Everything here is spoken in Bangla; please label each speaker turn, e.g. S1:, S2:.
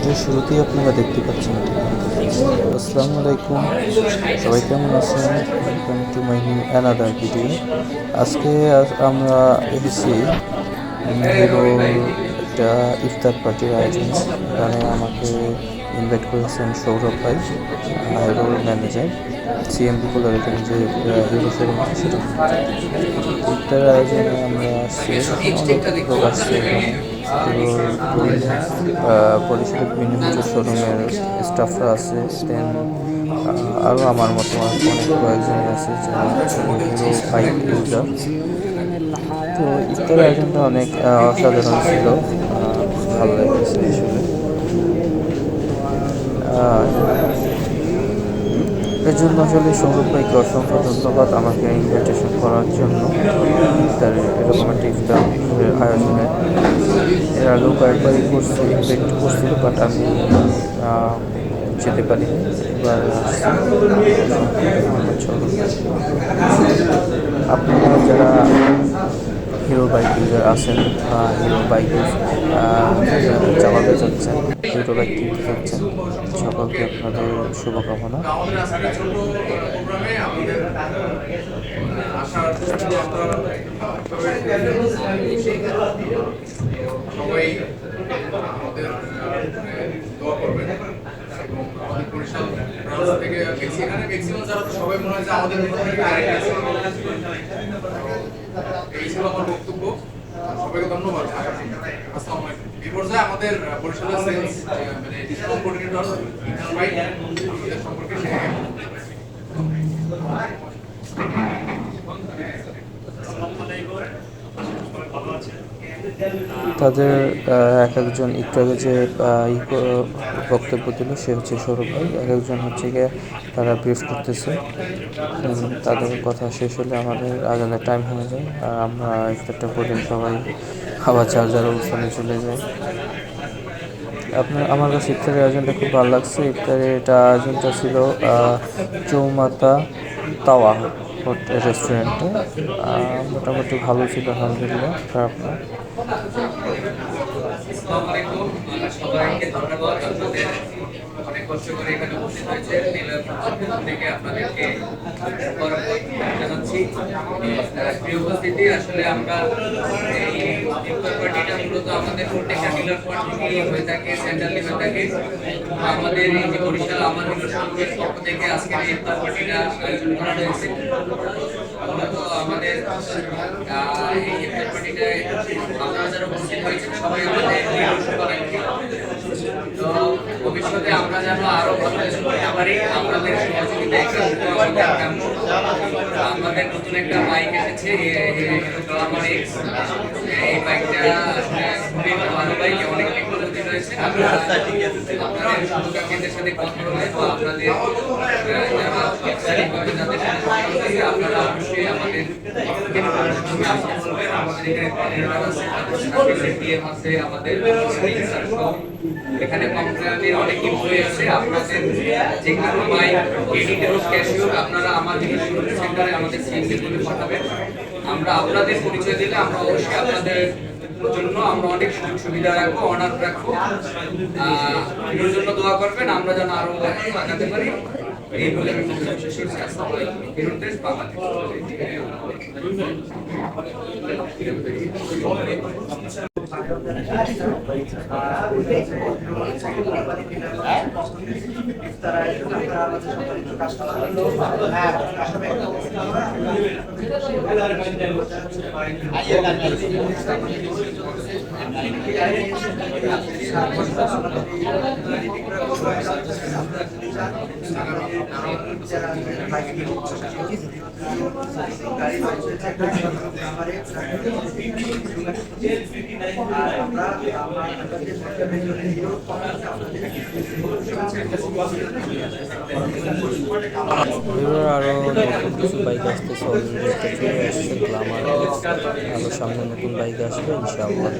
S1: ভিডিওর শুরুতেই আপনারা দেখতে পাচ্ছেন। আসসালামু আলাইকুম, সবাই কেমন আছেন? Welcome to my new another video. আজকে আমরা এসেছি হিরো একটা ইফতার পার্টির আয়োজন। এখানে আমাকে ইনভাইট করেছেন সৌরভ ভাই, হিরোর ম্যানেজার, সিএমবি পোলার এখানে যে হিরো শোরুম আছে সেটা। ইফতারের আয়োজনে আমরা আসছি, অনেক লোক আসছে এখানে। হিরোর পরিচালক বিভিন্ন শোরুমের স্টাফরা আছে, দেন আরও আমার মতো অনেক কয়েকজনই আছে যারা হিরো বাইক ইউজার। তো ইফতার আয়োজনটা অনেক অসাধারণ ছিল, ভালো লেগেছে আসলে। এর জন্য আসলে সৌরভ ভাইকে অসংখ্য ধন্যবাদ আমাকে ইনভাইটেশন করার জন্য ইফতারের এরকম একটা ইফতারের আয়োজনে। এর আগেও কয়েকবারই ইনভাইট করছিল, বাট আমি যেতে পারিনি। এবার আপনারা যারা হিরো বাইক ইউজার আছেন বা হিরো বাইক চালাতে চাচ্ছেন, হিরো বাইক কিনতে চাচ্ছেন, সকলকে আপনাদের শুভকামনা।
S2: সবাই আমাদের দোয়া করবেন এবং আমাদের বরিশাল ব্রাঞ্চ থেকে এখানে ম্যাক্সিমাম যারা সবাই মনে হয় যে আমাদের এই ছিল আমার বক্তব্য। সবাইকে ধন্যবাদ। আসসালামু আলাইকুম। এই পর্যায়ে আমাদের বরিশালের সেলস মানে ডিসকাউন্ট কোঅর্ডিনেটর ইথান ভাই আমাদের সম্পর্কে
S1: তাদের এক একজন একটু আগে যে বক্তব্য দিল সে হচ্ছে সৌরভ ভাই, এক একজন হচ্ছে গিয়ে তারা ব্রিফ করতেছে। তাদের কথা শেষ হলে আমাদের আজানের টাইম হয়ে যায়, আর আমরা ইফতারটা করে সবাই আবার যার যার অবস্থানে চলে যাই। আমার কাছে ইফতারের আয়োজনটা খুব ভালো লাগছে। এটা আয়োজনটা ছিল চৌমাথা তাওয়া রেস্টুরেন্টে। মোটামুটি ভালো ছিল, আলহামদুলিল্লাহ, খারাপ না।
S2: আসসালামু আলাইকুম, সবাইকে ধন্যবাদ। আপনাদের অনেক কষ্ট করে এখানে উপস্থিত হয়েছে। নীলার থেকে আপনাদেরকে জানাচ্ছি প্রিয় উপস্থিতি। আসলে আমরা এই ইফতার পার্টিটা মূলত আমাদের প্রত্যেকটা ডিলার পয়েন্ট থেকে হয়ে থাকে, সেন্ট্রালি হয়ে থাকে। আমাদের এই যে বরিশাল আমার হিরো শোরুমের পক্ষ থেকে আজকের এই ইফতার পার্টিটা আয়োজন করা হয়েছে। মূলত আমাদের এই ইফতার পার্টিটায় আপনারা যারা উপস্থিত হয়েছেন সবাই আমাদের হিরো শুভাকাঙ্ক্ষী। তো ভবিষ্যতে আমরা যেন আরো ভালো কিছু করতে পারি, আপনাদের সহযোগিতায় আমাদের নতুন একটা বাইক এসেছে, হিরো গ্ল্যামার এক্স। এই বাইকটা আসলে খুবই ভালো বাইক, অনেক টেকনোলজি রয়েছে। আপনাদের শুভাকাঙ্ক্ষীদের সাথে কথা বলে বা আপনাদের যারা যাদের সাথে আপনারা অবশ্যই আমাদের এখানে কোম্পানির অনেক এমপ্লয়ি আছে। আপনাদের যে কোনো বাইক এডিটর ক্যাশিওর আপনারা আমাদের সেন্টারে আমাদের সিএনজি করে পাঠাবেন। আমরা আপনাদের পরিচয় দিলে আমরা অবশ্যই আপনাদের জন্য আমরা অনেক সুযোগ সুবিধা রাখবো, অনার রাখবো। এর জন্য দোয়া করবেন, আমরা যেন আরো আগাতে পারি। এই বলে আমি শেষ করছি। আসসালামু আলাইকুম। হিরো দেশ বাংলাদেশ।
S1: হিরোর আরও নতুন কিছু বাইক আসতেছে, অলরেডি চলে আসছে গ্ল্যামার, আরও সামনে নতুন বাইক আসবে ইনশাআল্লাহ।